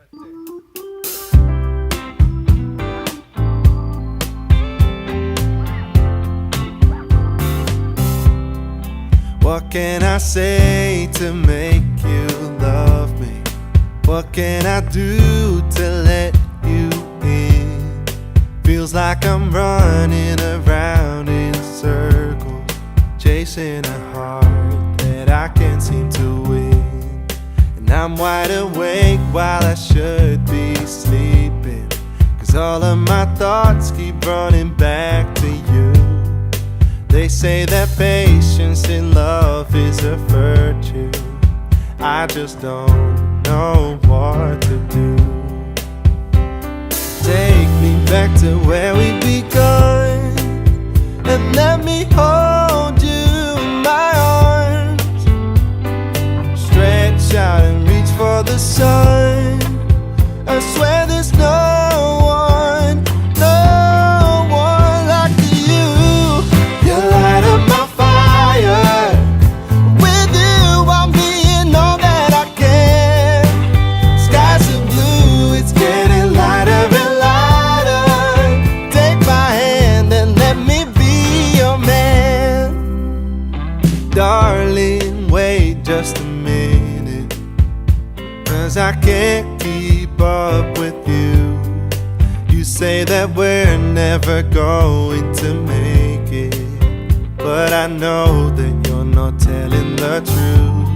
What can I say to make you love me? What can I do to let you in? Feels like I'm running around in circles, chasing a heart that I can't seem to win. And I'm wide awake while I should be sleeping, 'cause all of my thoughts keep running back to you. They say that patience in love is a virtue. I just don't know what to do. Take me back to where we begun, and let me hold you in my arms. Stretch out and reach for the sun. I swear there's no one like you. You light up my fire. With you I'm being all that I can. Skies are blue, it's getting lighter and lighter. Take my hand and let me be your man. Darling, wait just a minute, 'cause I can't keep up with you. You say that we're never going to make it, but I know that you're not telling the truth.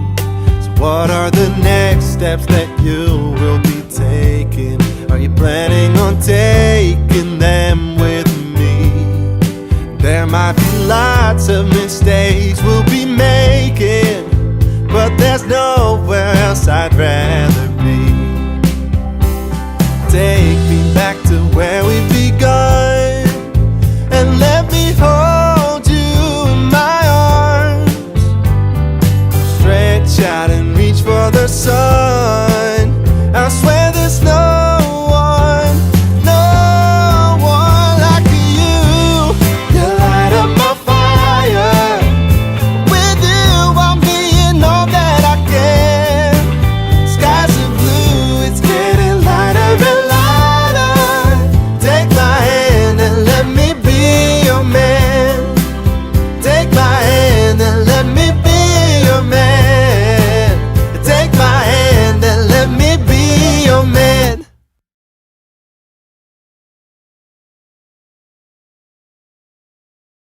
So what are the next steps that you will be taking? Are you planning on taking them with me? There might be lots of mistakes we'll be making, but there's nowhere else I'd rather be. Take me back to where we begun, and let me hold you in my arms. Stretch out and reach for the sun. I swear